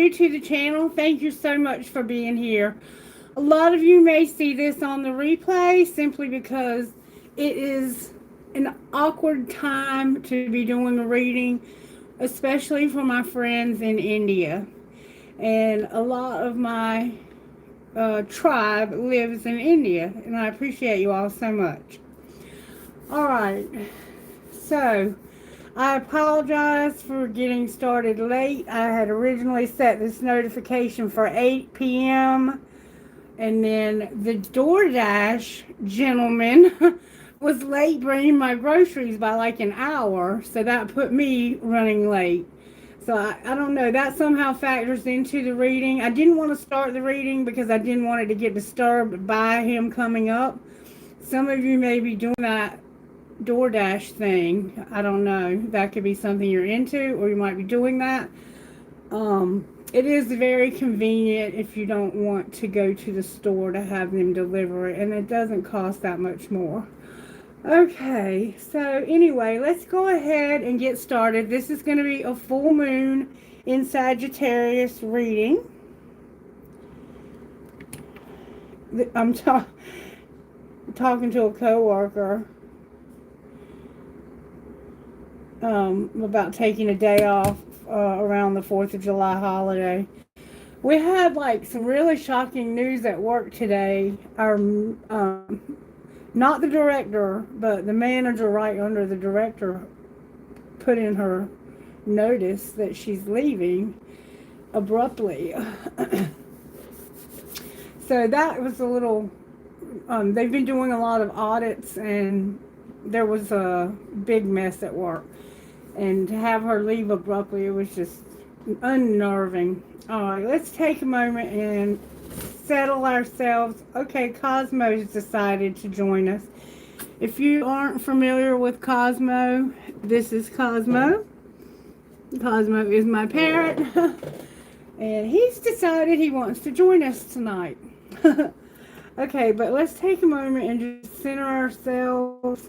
new to the channel, thank you so much for being here. A lot of you may see this on the replay simply because it is an awkward time to be doing a reading, especially for my friends in India. And a lot of my tribe lives in India, and I appreciate you all so much. Alright, so I apologize for getting started late. I had originally set this notification for 8 p.m. and then the DoorDash gentleman was late bringing my groceries by like an hour, so that put me running late. So I don't know, that somehow factors into the reading. I didn't want to start the reading because I didn't want it to get disturbed by him coming up. Some of you may be doing that DoorDash thing. I don't know. That could be something you're into, or you might be doing that. It is very convenient if you don't want to go to the store to have them deliver it, and it doesn't cost that much more. Okay, so anyway, let's go ahead and get started. This is going to be a full moon in Sagittarius reading. I'm talking to a coworker about taking a day off around the 4th of July holiday. We had like some really shocking news at work today. Our not the director, but the manager right under the director put in her notice that she's leaving abruptly. So that was a little, they've been doing a lot of audits, and there was a big mess at work. And to have her leave abruptly, it was just unnerving. All right, let's take a moment and settle ourselves. Okay, Cosmo's decided to join us. If you aren't familiar with Cosmo, this is Cosmo. Cosmo is my parrot. And he's decided he wants to join us tonight. Okay, but let's take a moment and just center ourselves.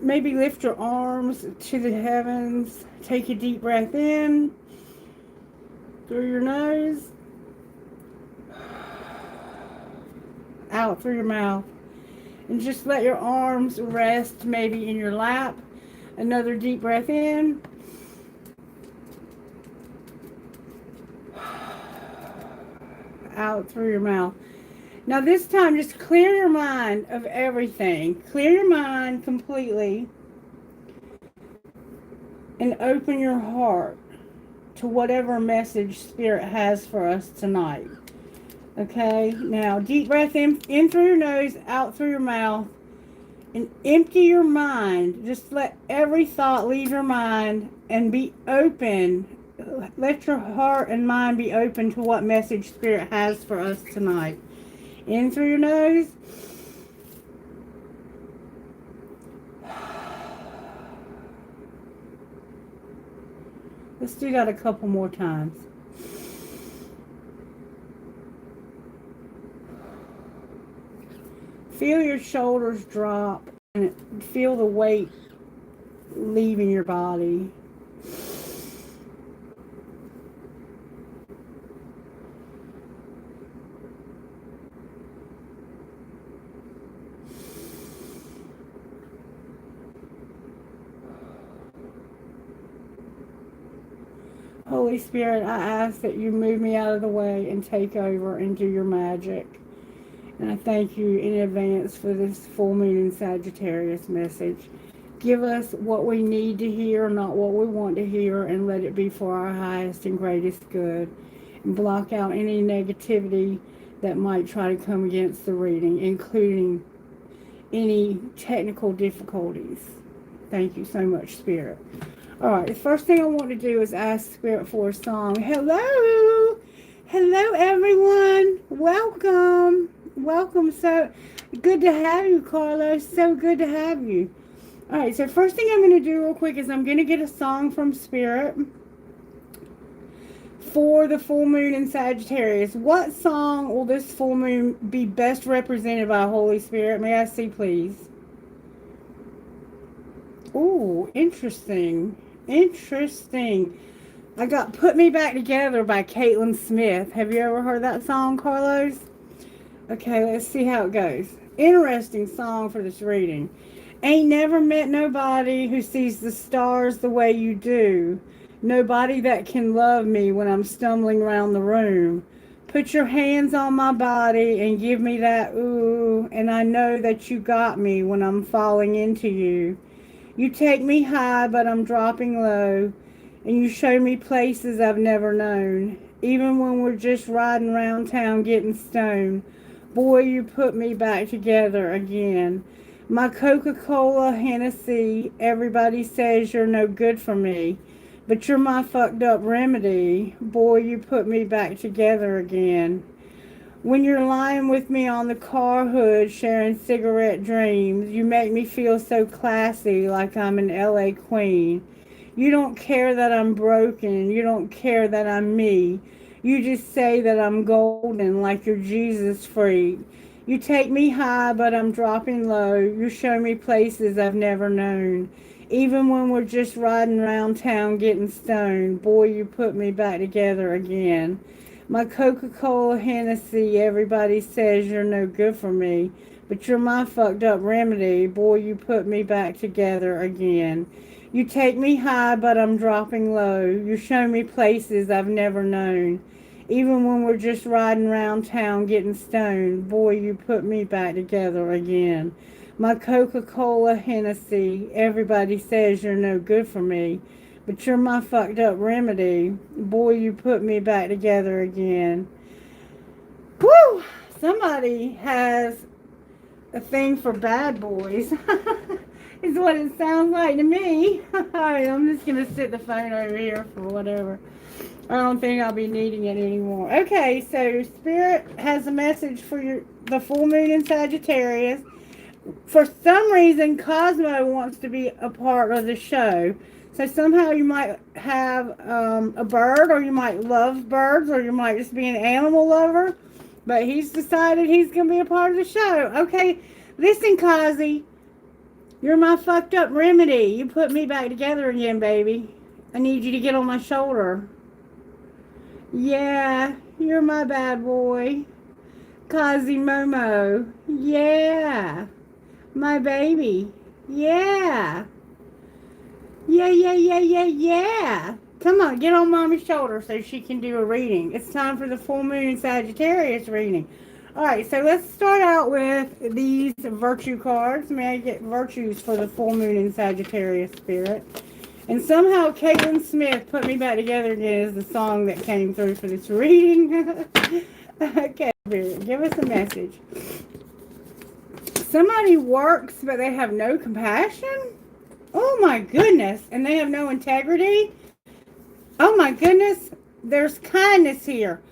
Maybe lift your arms to the heavens. Take a deep breath in through your nose, out through your mouth, and just let your arms rest maybe in your lap. Another deep breath in, out through your mouth. Now this time, just clear your mind of everything. Clear your mind completely and open your heart to whatever message Spirit has for us tonight. Okay, now deep breath in through your nose, out through your mouth, and empty your mind. Just let every thought leave your mind and be open. Let your heart and mind be open to what message Spirit has for us tonight. In through your nose. Let's do that a couple more times. Feel your shoulders drop and feel the weight leaving your body. Holy Spirit, I ask that you move me out of the way and take over and do your magic. And I thank you in advance for this full moon in Sagittarius message. Give us what we need to hear, not what we want to hear, and let it be for our highest and greatest good. And block out any negativity that might try to come against the reading, including any technical difficulties. Thank you so much, Spirit. Alright, the first thing I want to do is ask Spirit for a song. Hello! Hello, everyone! Welcome! Welcome. So good to have you, Carlos. So good to have you. Alright, so first thing I'm going to do real quick is I'm going to get a song from Spirit for the full moon in Sagittarius. What song will this full moon be best represented by, Holy Spirit? May I see, please? Ooh, interesting. Interesting. I got Put Me Back Together by Caitlin Smith. Have you ever heard that song, Carlos? Okay, let's see how it goes. Interesting song for this reading. Ain't never met nobody who sees the stars the way you do. Nobody that can love me when I'm stumbling around the room. Put your hands on my body and give me that ooh, and I know that you got me when I'm falling into you. You take me high, but I'm dropping low, and you show me places I've never known. Even when we're just riding around town getting stoned, boy, you put me back together again. My Coca-Cola, Hennessy, everybody says you're no good for me, but you're my fucked up remedy. Boy, you put me back together again. When you're lying with me on the car hood sharing cigarette dreams, you make me feel so classy, like I'm an LA queen. You don't care that I'm broken. You don't care that I'm me. You just say that I'm golden, like you're Jesus freak. You take me high, but I'm dropping low. You show me places I've never known. Even when we're just riding around town getting stoned, boy, you put me back together again. My Coca-Cola, Hennessy, everybody says you're no good for me, but you're my fucked up remedy. Boy, you put me back together again. You take me high, but I'm dropping low. You show me places I've never known. Even when we're just riding around town getting stoned, boy, you put me back together again. My Coca-Cola, Hennessy, everybody says you're no good for me, but you're my fucked up remedy. Boy, you put me back together again. Woo! Somebody has a thing for bad boys. Is what it sounds like to me. Alright, I'm just going to sit the phone over here for whatever. I don't think I'll be needing it anymore. Okay, so Spirit has a message for the full moon in Sagittarius. For some reason, Cosmo wants to be a part of the show. So somehow you might have a bird, or you might love birds, or you might just be an animal lover. But he's decided he's going to be a part of the show. Okay, listen, Kazi. You're my fucked up remedy. You put me back together again, baby. I need you to get on my shoulder. Yeah, you're my bad boy. Kazi Momo. Yeah. My baby. Yeah. Yeah. Come on, get on mommy's shoulder so she can do a reading. It's time for the full moon in Sagittarius reading. Alright, so let's start out with these virtue cards. May I get virtues for the full moon in Sagittarius, Spirit? And somehow Caitlin Smith Put Me Back Together Again is the song that came through for this reading. Okay, Spirit, give us a message. Somebody works, but they have no compassion? Oh my goodness. And they have no integrity? Oh my goodness. There's kindness here.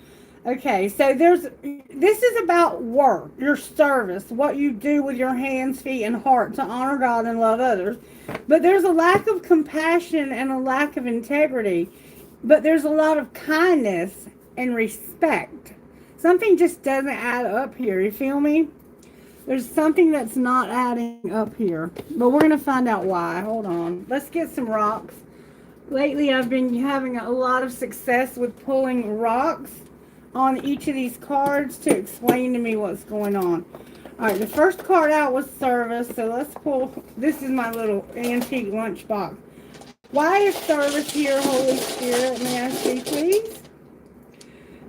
Okay, so this is about work, your service, what you do with your hands, feet, and heart to honor God and love others. But there's a lack of compassion and a lack of integrity. But there's a lot of kindness and respect. Something just doesn't add up here. You feel me? There's something that's not adding up here. But we're going to find out why. Hold on. Let's get some rocks. Lately, I've been having a lot of success with pulling rocks on each of these cards to explain to me what's going on. Alright, the first card out was service. So let's pull. This is my little antique lunchbox. Why is service here, Holy Spirit? May I see, please?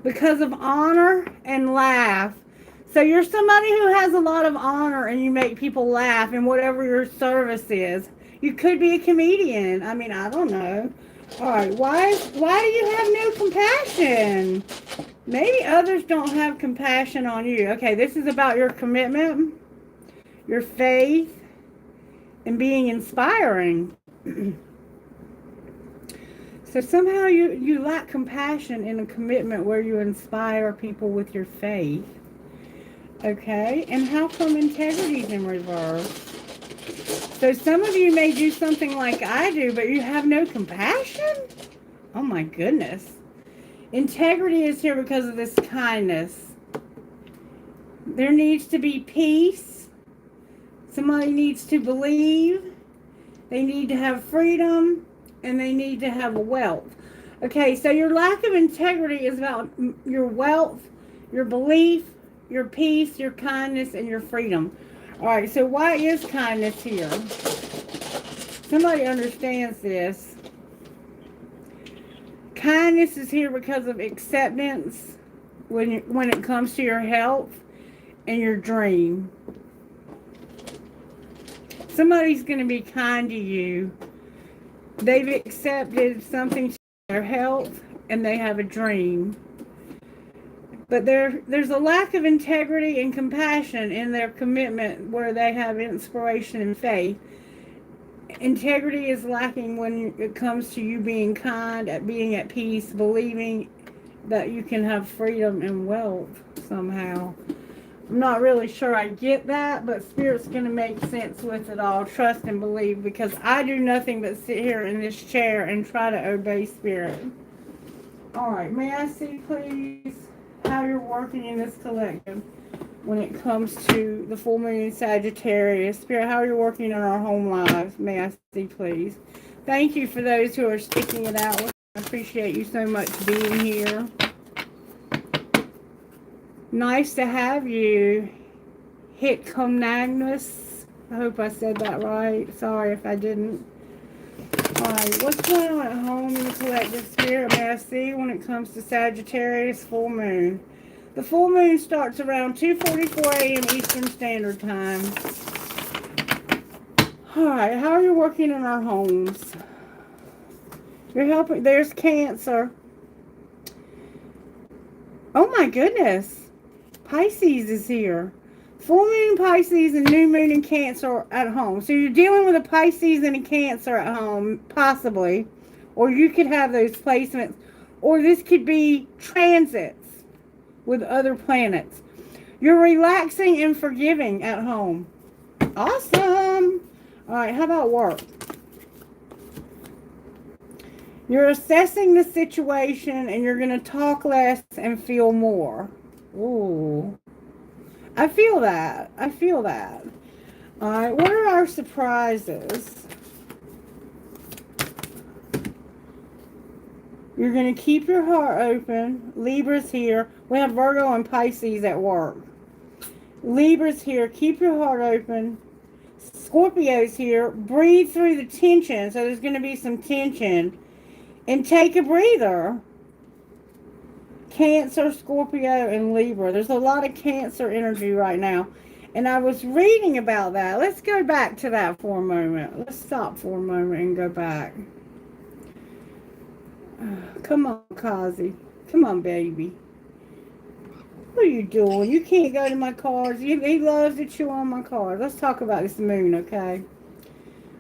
Because of honor and laugh. So you're somebody who has a lot of honor and you make people laugh in whatever your service is. You could be a comedian. I mean, I don't know. Alright, why do you have no compassion? Maybe others don't have compassion on you. Okay, this is about your commitment, your faith, and being inspiring. So somehow you lack compassion in a commitment where you inspire people with your faith. Okay, and how come integrity's in reverse? So some of you may do something like I do, but you have no compassion? Oh my goodness. Integrity is here because of this kindness. There needs to be peace. Somebody needs to believe. They need to have freedom. And they need to have wealth. Okay, so your lack of integrity is about your wealth, your belief, your peace, your kindness, and your freedom. All right, so why is kindness here? Somebody understands this. Kindness is here because of acceptance when it comes to your health and your dream. Somebody's going to be kind to you. They've accepted something to their health and they have a dream. But there's a lack of integrity and compassion in their commitment where they have inspiration and faith. Integrity is lacking when it comes to you being kind, at being at peace, believing that you can have freedom and wealth somehow. I'm not really sure I get that, but Spirit's going to make sense with it all. Trust and believe, because I do nothing but sit here in this chair and try to obey Spirit. All right, may I see, please, how you're working in this collective when it comes to the full moon in Sagittarius? Spirit, how you're working in our home lives? May I see, please? Thank you for those who are sticking it out. I appreciate you so much being here. Nice to have you, Hitcomnagnus. I hope I said that right. Sorry if I didn't. Alright, what's going on at home in the collective spirit? May I see when it comes to Sagittarius full moon? The full moon starts around 2:44 a.m. Eastern Standard Time. Alright, how are you working in our homes? You're helping. There's Cancer. Oh my goodness. Pisces is here. Full moon Pisces and new moon in Cancer at home. So you're dealing with a Pisces and a Cancer at home, possibly. Or you could have those placements. Or this could be transits with other planets. You're relaxing and forgiving at home. Awesome. Alright, how about work? You're assessing the situation and you're going to talk less and feel more. Ooh. I feel that. I feel that. Alright, what are our surprises? You're going to keep your heart open. Libra's here. We have Virgo and Pisces at work. Libra's here. Keep your heart open. Scorpio's here. Breathe through the tension. So there's going to be some tension. And take a breather. Cancer, Scorpio, and Libra. There's a lot of Cancer energy right now. And I was reading about that. Let's go back to that for a moment. Let's stop for a moment and go back. Come on, Kazi. Come on, baby. What are you doing? You can't go to my cards. He loves to chew on my cards. Let's talk about this moon, okay?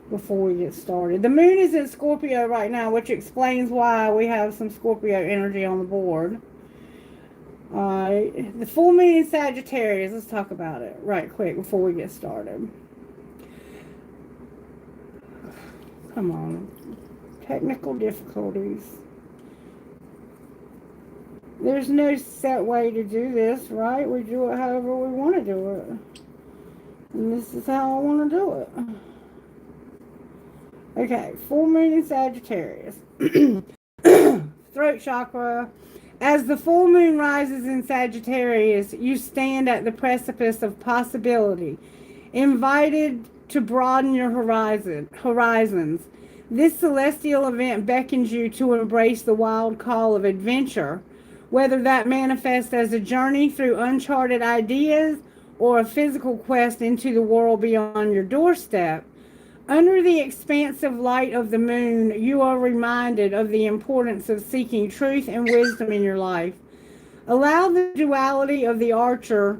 Before we get started. The moon is in Scorpio right now, which explains why we have some Scorpio energy on the board. The full moon in Sagittarius. Let's talk about it right quick before we get started. Come on. Technical difficulties. There's no set way to do this, right? We do it however we want to do it. And this is how I want to do it. Okay, full moon in Sagittarius. Throat chakra. As the full moon rises in Sagittarius, you stand at the precipice of possibility, invited to broaden your horizons. This celestial event beckons you to embrace the wild call of adventure, whether that manifests as a journey through uncharted ideas or a physical quest into the world beyond your doorstep. Under the expansive light of the moon, you are reminded of the importance of seeking truth and wisdom in your life. Allow the duality of the archer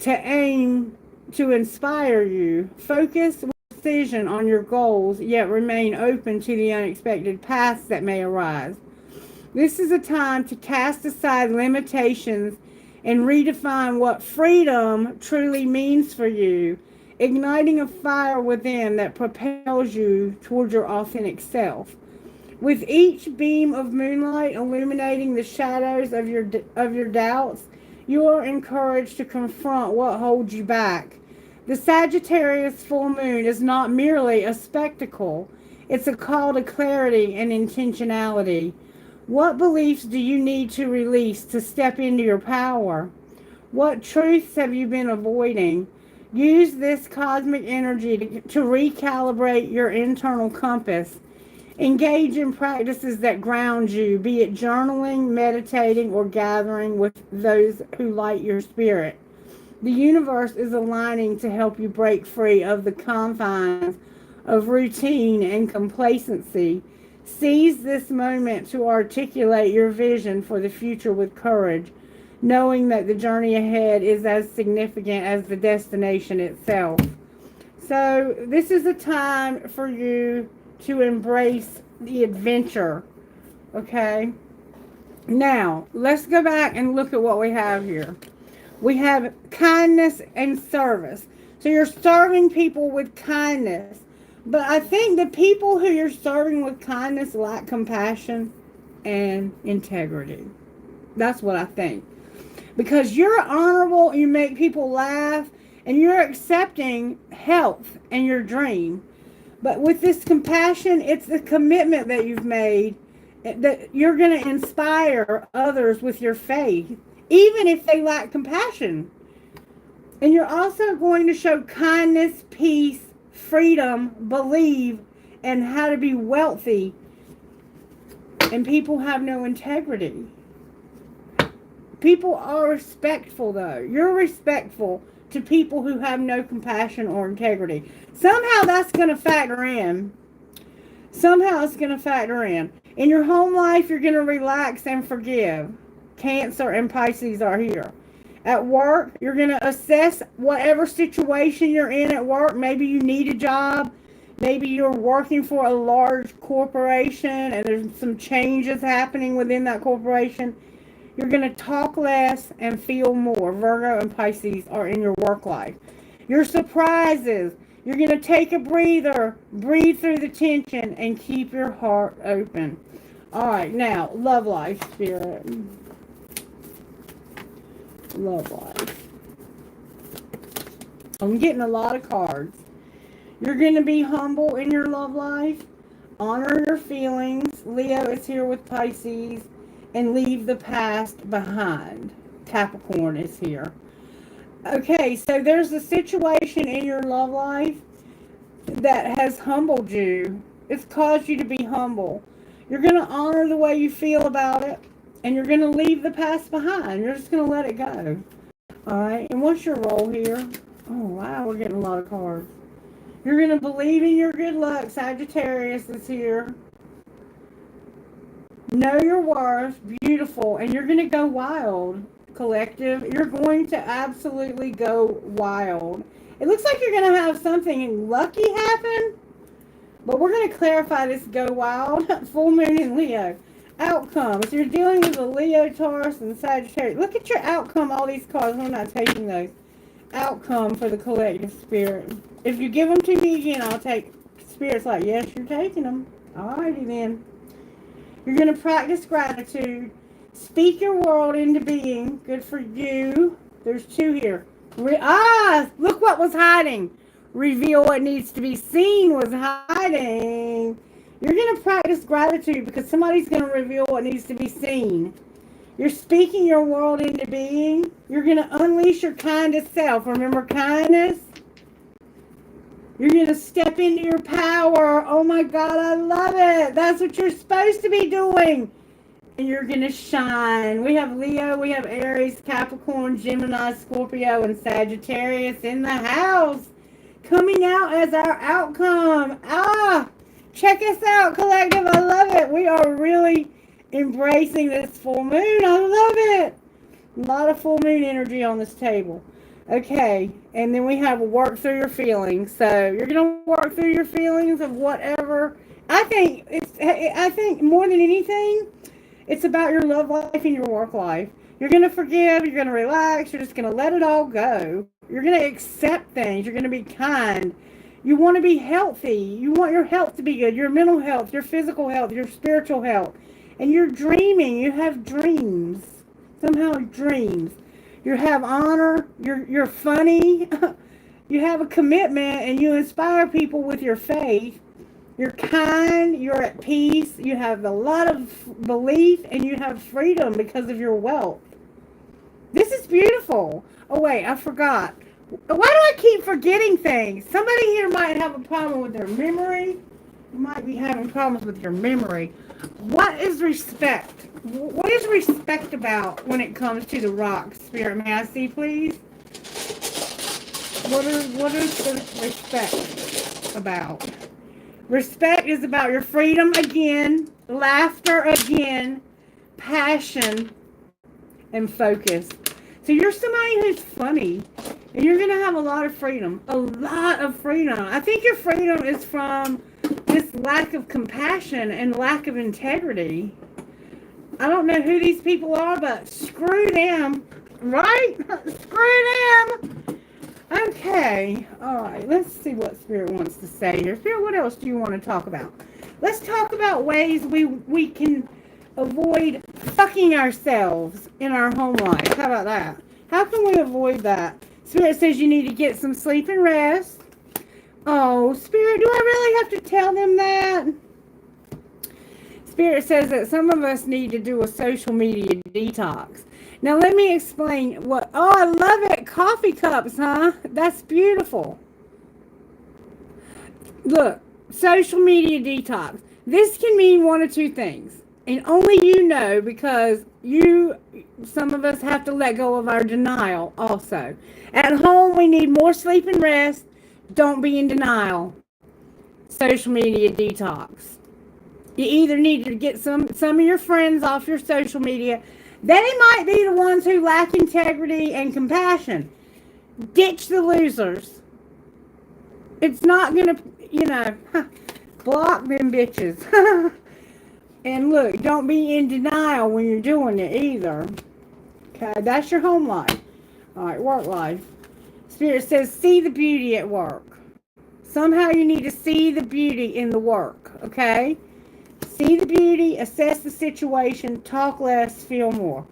to aim to inspire you. Focus with precision on your goals, yet remain open to the unexpected paths that may arise. This is a time to cast aside limitations and redefine what freedom truly means for you, igniting a fire within that propels you toward your authentic self. With each beam of moonlight illuminating the shadows of your doubts, you are encouraged to confront what holds you back. The Sagittarius full moon is not merely a spectacle. It's a call to clarity and intentionality. What beliefs do you need to release to step into your power? What truths have you been avoiding? Use this cosmic energy to recalibrate your internal compass. Engage in practices that ground you, be it journaling, meditating, or gathering with those who light your spirit. The universe is aligning to help you break free of the confines of routine and complacency. Seize this moment to articulate your vision for the future with courage, knowing that the journey ahead is as significant as the destination itself. So, this is a time for you to embrace the adventure. Okay? Now, let's go back and look at what we have here. We have kindness and service. So you're serving people with kindness. But I think the people who you're serving with kindness lack compassion and integrity. That's what I think. Because you're honorable, you make people laugh, and you're accepting health and your dream. But with this compassion, it's the commitment that you've made that you're going to inspire others with your faith, even if they lack compassion. And you're also going to show kindness, peace, freedom, believe, and how to be wealthy. And people have no integrity. People are respectful, though. You're respectful to people who have no compassion or integrity. Somehow that's going to factor in. Somehow it's going to factor in. In your home life, you're going to relax and forgive. Cancer and Pisces are here. At work, you're going to assess whatever situation you're in at work. Maybe you need a job. Maybe you're working for a large corporation and there's some changes happening within that corporation. You're going to talk less and feel more. Virgo and Pisces are in your work life. Your surprises. You're going to take a breather, breathe through the tension, and keep your heart open. All right, now, love life, Spirit. Love life. I'm getting a lot of cards. You're going to be humble in your love life. Honor your feelings. Leo is here with Pisces. And leave the past behind. Capricorn is here. Okay, so there's a situation in your love life that has humbled you. It's caused you to be humble. You're going to honor the way you feel about it. And you're going to leave the past behind. You're just going to let it go. Alright, and what's your role here? Oh, wow, we're getting a lot of cards. You're going to believe in your good luck. Sagittarius is here. Know your worth. Beautiful. And you're going to go wild, collective. You're going to absolutely go wild. It looks like you're going to have something lucky happen. But we're going to clarify this go wild. Full moon in Leo. Outcomes. You're dealing with a Leo, Taurus, and Sagittarius. Look at your outcome, all these cards. I'm not taking those. Outcome for the collective spirit. If you give them to me again, I'll take. Spirit's like, yes, you're taking them. Alrighty then. You're going to practice gratitude. Speak your world into being. Good for you. There's two here. Look what was hiding. Reveal what needs to be seen was hiding. You're going to practice gratitude because somebody's going to reveal what needs to be seen. You're speaking your world into being. You're going to unleash your kindest self. Remember kindness? You're going to step into your power. Oh my God, I love it. That's what you're supposed to be doing. And you're going to shine. We have Leo, we have Aries, Capricorn, Gemini, Scorpio, and Sagittarius in the house. Coming out as our outcome. Check us out, collective. I love it. We are really embracing this full moon. I love it. A lot of full moon energy on this table. Okay, and then we have work through your feelings. So you're going to work through your feelings of whatever. I think more than anything, it's about your love life and your work life. You're going to forgive. You're going to relax. You're just going to let it all go. You're going to accept things. You're going to be kind. You want to be healthy. You want your health to be good. Your mental health, your physical health, your spiritual health. And you're dreaming. You have dreams. Somehow dreams. You have honor. You're funny. You have a commitment and you inspire people with your faith. You're kind, you're at peace, you have a lot of belief, and you have freedom because of your wealth. This is beautiful. Oh, wait, I forgot. Why do I keep forgetting things? Somebody here might have a problem with their memory. You might be having problems with your memory. What is respect? What is respect about when it comes to the rocks? Spirit, may I see, please? What is the respect about? Respect is about your freedom again, laughter again, passion, and focus. So you're somebody who's funny, and you're going to have a lot of freedom. A lot of freedom. I think your freedom is from this lack of compassion and lack of integrity. I don't know who these people are, but screw them. Right? Screw them. Okay. All right. Let's see what Spirit wants to say here. Spirit, what else do you want to talk about? Let's talk about ways we can avoid fucking ourselves in our home life. How about that? How can we avoid that? Spirit says you need to get some sleep and rest. Oh, Spirit, do I really have to tell them that? Spirit says that some of us need to do a social media detox. Now, let me explain what... Oh, I love it. Coffee cups, huh? That's beautiful. Look, social media detox. This can mean one of two things. And only you know, because some of us have to let go of our denial also. At home, we need more sleep and rest. Don't be in denial. Social media detox. You either need to get some of your friends off your social media. They might be the ones who lack integrity and compassion. Ditch the losers. It's not going to, block them bitches. And look, don't be in denial when you're doing it either. Okay, that's your home life. All right, work life. Spirit says, see the beauty at work. Somehow you need to see the beauty in the work, okay? See the beauty, assess the situation, talk less, feel more.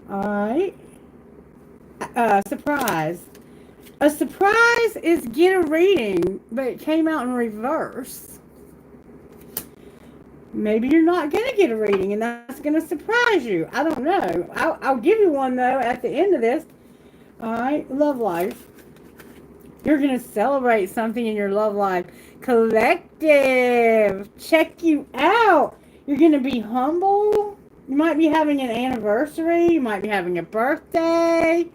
All right. Surprise. A surprise is get a reading, but it came out in reverse. Maybe you're not going to get a reading, and that's going to surprise you. I don't know. I'll give you one, though, at the end of this. All right. Love life. You're going to celebrate something in your love life. Collective. Check you out. You're going to be humble. You might be having an anniversary. You might be having a birthday.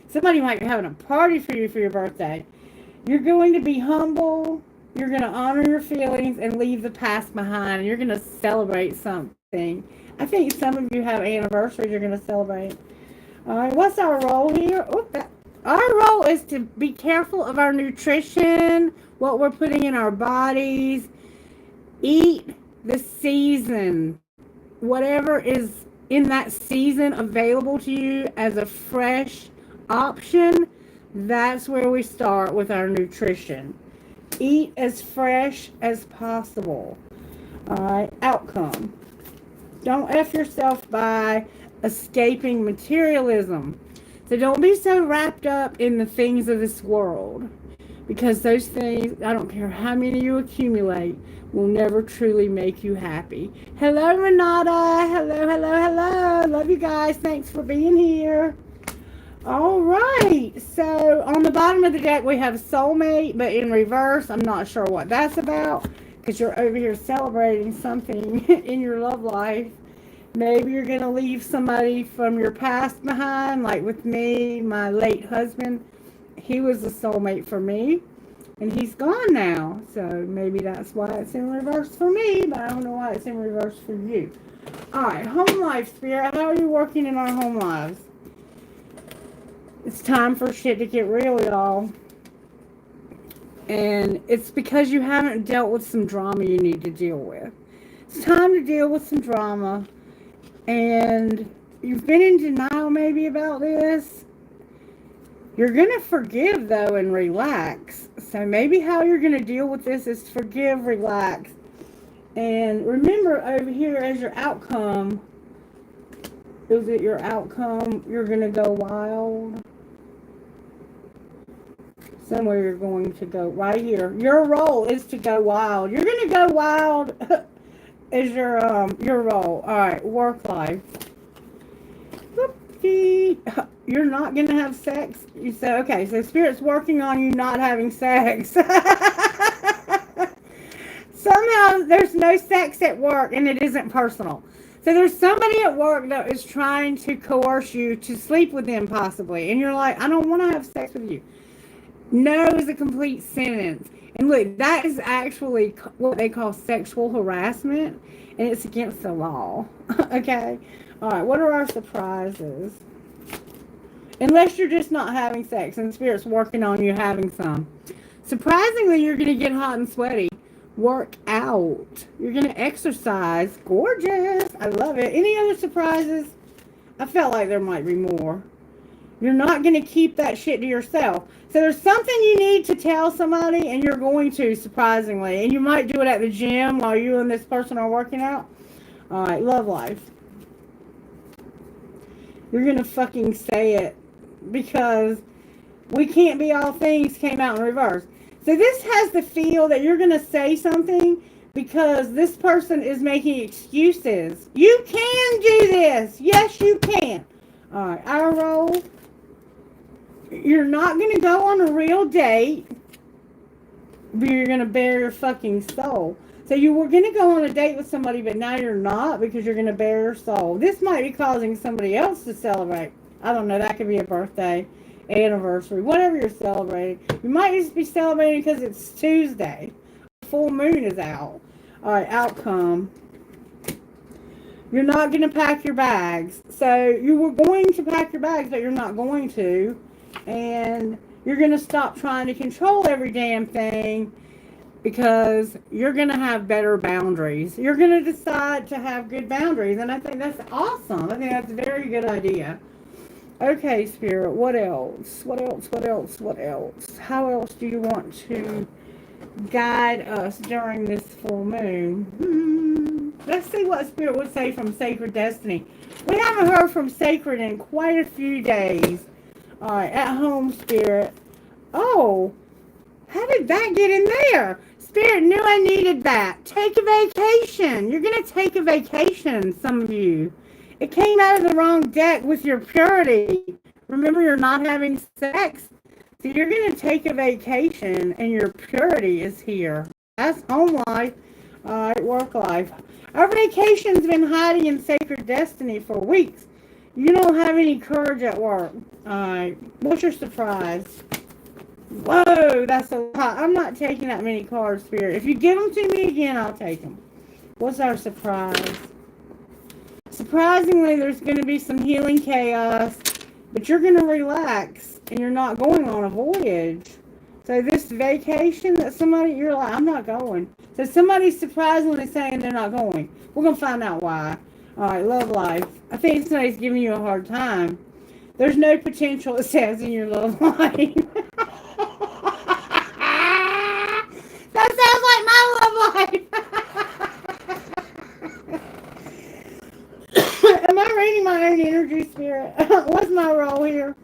Somebody might be having a party for you for your birthday. You're going to be humble. You're going to honor your feelings and leave the past behind. You're going to celebrate something. I think some of you have anniversaries you're going to celebrate. All right. What's our role here? Our role is to be careful of our nutrition, what we're putting in our bodies. Eat the season. Whatever is in that season available to you as a fresh option, that's where we start with our nutrition. Eat as fresh as possible. All right, outcome. Don't F yourself by escaping materialism. So don't be so wrapped up in the things of this world, because those things, I don't care how many you accumulate, will never truly make you happy. Hello, Renata. Hello. Love you guys. Thanks for being here. All right. So on the bottom of the deck, we have soulmate, but in reverse. I'm not sure what that's about, because you're over here celebrating something in your love life. Maybe you're going to leave somebody from your past behind, like with me, my late husband. He was a soulmate for me, and he's gone now. So maybe that's why it's in reverse for me, but I don't know why it's in reverse for you. All right, home life, Spirit. How are you working in our home lives? It's time for shit to get real, y'all. And it's because you haven't dealt with some drama you need to deal with. It's time to deal with some drama. And you've been in denial maybe about this. You're going to forgive, though, and relax. So maybe how you're going to deal with this is forgive, relax. And remember, over here as your outcome, is it your outcome? You're going to go wild. Somewhere you're going to go. Right here. Your role is to go wild. You're going to go wild is your role. All right. Work life. Whoopsie. You're not going to have sex. You said, okay, so Spirit's working on you not having sex. Somehow there's no sex at work and it isn't personal. So there's somebody at work that is trying to coerce you to sleep with them possibly. And you're like, I don't want to have sex with you. No is a complete sentence. And look, that is actually what they call sexual harassment. And it's against the law. Okay? All right, what are our surprises? Unless you're just not having sex and Spirit's working on you having some. Surprisingly, you're going to get hot and sweaty. Work out. You're going to exercise. Gorgeous. I love it. Any other surprises? I felt like there might be more. You're not going to keep that shit to yourself. So there's something you need to tell somebody, and you're going to, surprisingly. And you might do it at the gym while you and this person are working out. All right, love life. You're going to fucking say it. Because we can't be all things came out in reverse. So this has the feel that you're going to say something because this person is making excuses. You can do this. Yes, you can. All right, our role. You're not going to go on a real date, but you're going to bare your fucking soul. So you were going to go on a date with somebody, but now you're not because you're going to bare your soul. This might be causing somebody else to celebrate. I don't know. That could be a birthday, anniversary, whatever you're celebrating. You might just be celebrating because it's Tuesday. Full moon is out. All right, outcome. You're not going to pack your bags. So you were going to pack your bags, but you're not going to. And you're going to stop trying to control every damn thing because you're going to have better boundaries. You're going to decide to have good boundaries. And I think that's awesome. I think that's a very good idea. Okay, Spirit, what else? What else? What else? What else? How else do you want to guide us during this full moon? Let's see what Spirit would say from Sacred Destiny. We haven't heard from Sacred in quite a few days. All right, at home, Spirit. Oh, how did that get in there? Spirit knew I needed that. Take a vacation. You're going to take a vacation, some of you. It came out of the wrong deck with your purity. Remember, you're not having sex. So you're going to take a vacation, and your purity is here. That's home life. All right, work life. Our vacation's been hiding in Sacred Destiny for weeks. You don't have any courage at work. All right, what's your surprise? Whoa, that's a lot. I'm not taking that many cards, Spirit. If you give them to me again, I'll take them. What's our surprise? Surprisingly, there's going to be some healing chaos, but you're going to relax, and you're not going on a voyage. So this vacation that somebody, you're like, I'm not going. So somebody's surprisingly saying they're not going. We're going to find out why. All right, love life. I think somebody's giving you a hard time. There's no potential, it says, in your love life. That sounds like my love life. Am I reading my own energy, Spirit? What's my role here?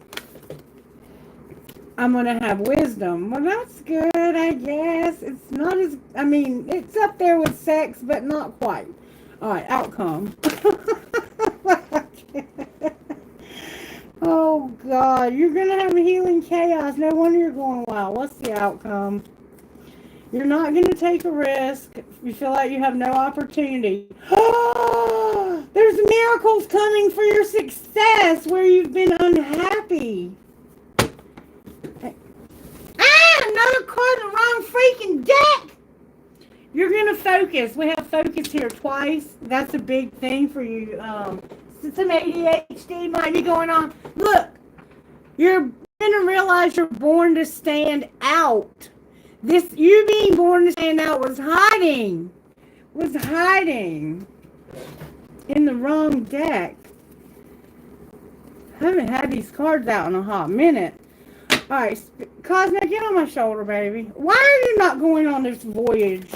I'm going to have wisdom. Well, that's good, I guess. It's not as, I mean, it's up there with sex, but not quite. All right, outcome. Oh, God. You're going to have a healing chaos. No wonder you're going wild. What's the outcome? You're not going to take a risk. You feel like you have no opportunity. There's miracles coming for your success where you've been unhappy. Another card in the wrong freaking deck. You're going to focus. We have focus here twice. That's a big thing for you. Some ADHD might be going on. Look, you're going to realize you're born to stand out. This, you being born to stand out was hiding in the wrong deck. I haven't had these cards out in a hot minute. All right, Cosmic, get on my shoulder, baby. Why are you not going on this voyage?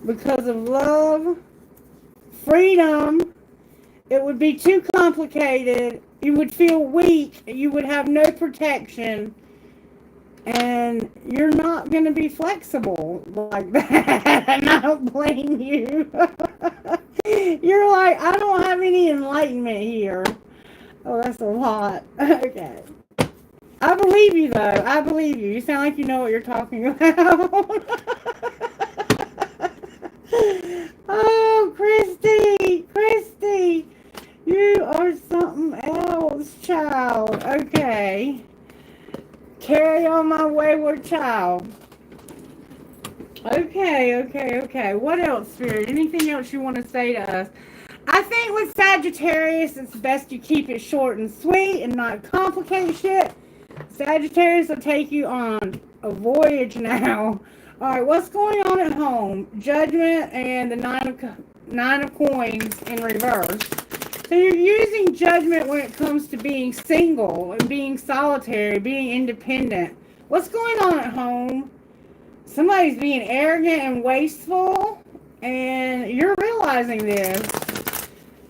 Because of love, freedom. It would be too complicated. You would feel weak. You would have no protection. And you're not going to be flexible like that. And I don't blame you. You're like, I don't have any enlightenment here. Oh, that's a lot. Okay. I believe you, though. I believe you. You sound like you know what you're talking about. Oh, Christy, you are something else, child. Okay. Carry on, my wayward child. Okay. What else, Spirit? Anything else you want to say to us? I think with Sagittarius, it's best you keep it short and sweet and not complicate shit. Sagittarius will take you on a voyage now. All right, what's going on at home? Judgment and the nine of coins in reverse. So you're using judgment when it comes to being single and being solitary, being independent. What's going on at home? Somebody's being arrogant and wasteful, and you're realizing this.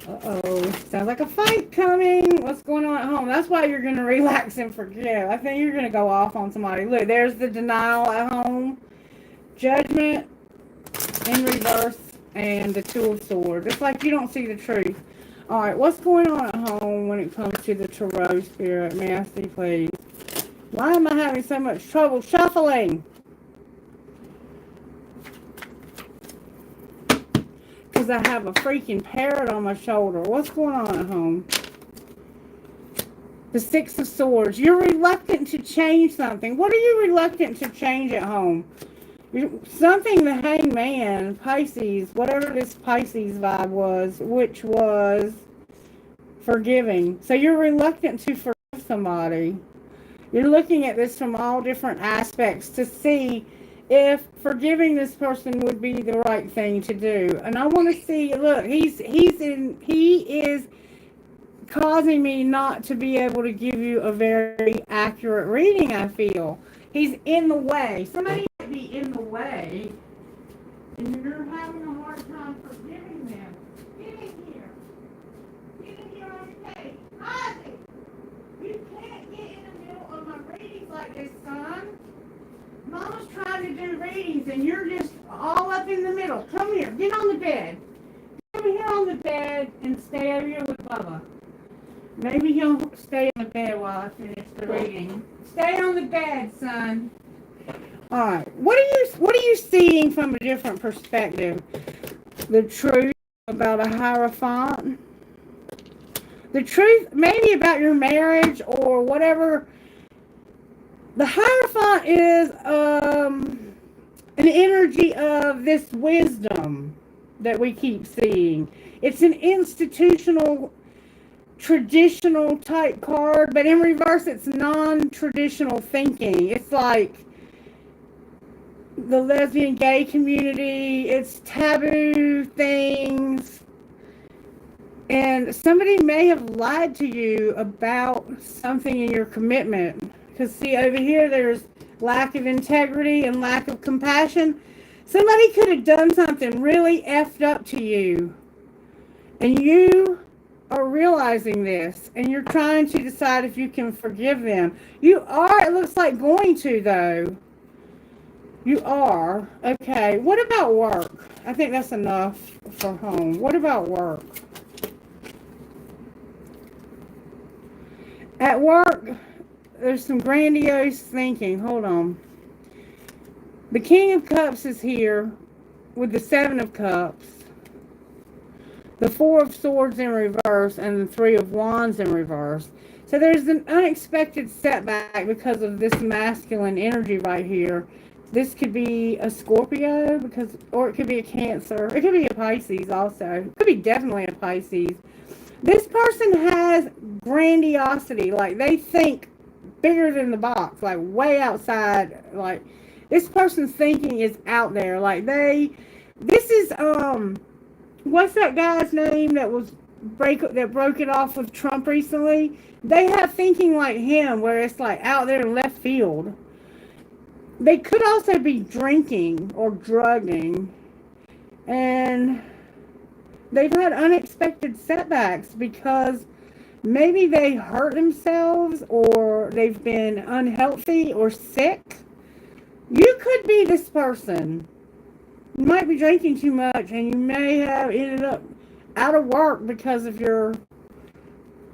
Uh-oh. Sounds like a fight coming. What's going on at home? That's why you're going to relax and forgive. I think you're going to go off on somebody. Look, there's the denial at home. Judgment in reverse and the Two of Swords. It's like you don't see the truth. All right, what's going on at home when it comes to the Tarot, Spirit? May I see, please? Why am I having so much trouble shuffling? Because I have a freaking parrot on my shoulder. What's going on at home? The Six of Swords. You're reluctant to change something. What are you reluctant to change at home? Something, the Hangman, Pisces, whatever this Pisces vibe was, which was forgiving. So you're reluctant to forgive somebody. You're looking at this from all different aspects to see if forgiving this person would be the right thing to do. And I want to see, look, he is causing me not to be able to give you a very accurate reading, I feel. He's in the way. Somebody might be in the way, and you're having a hard time forgiving them. Get in here. Get in here on your case. Isaac, you can't get in the middle of my readings like this, son. Mama's trying to do readings, and you're just all up in the middle. Come here. Get on the bed. Come here on the bed and stay over here with Bubba. Maybe he'll stay on the bed while I finish the reading. Stay on the bed, son. All right. What are you seeing from a different perspective? The truth about a Hierophant. The truth maybe about your marriage or whatever. The Hierophant is an energy of this wisdom that we keep seeing. It's an institutional, traditional type card, but in reverse it's non-traditional thinking. It's like the lesbian gay community, it's taboo things, and somebody may have lied to you about something in your commitment. Because see, over here there's lack of integrity and lack of compassion. Somebody could have done something really effed up to you, and you are realizing this, and you're trying to decide if you can forgive them. You are, it looks like, going to, though. You are. Okay, what about work? I think that's enough for home. What about work? At work, there's some grandiose thinking. Hold on. The King of Cups is here with the Seven of Cups. The Four of Swords in reverse and the Three of Wands in reverse. So there's an unexpected setback because of this masculine energy right here. This could be a Scorpio, or it could be a Cancer. It could be a Pisces also. It could be definitely a Pisces. This person has grandiosity. Like, they think bigger than the box. Like, way outside. Like, this person's thinking is out there. Like, this is, what's that guy's name that broke it off with Trump recently? They have thinking like him, where it's like out there in left field. They could also be drinking or drugging, and they've had unexpected setbacks because Maybe they hurt themselves, or they've been unhealthy or sick. You could be this person. You might be drinking too much, and you may have ended up out of work because of your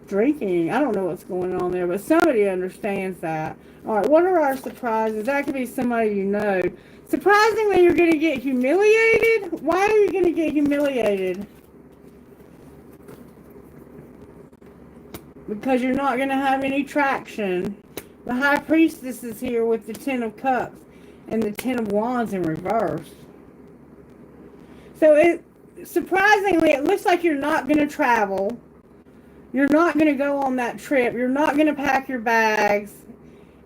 drinking. I don't know what's going on there, but somebody understands that. All right, what are our surprises? That could be somebody you know. Surprisingly, you're going to get humiliated. Why are you going to get humiliated? Because you're not going to have any traction. The High Priestess is here with the Ten of Cups and the Ten of Wands in reverse. So surprisingly, it looks like you're not going to travel. You're not going to go on that trip. You're not going to pack your bags.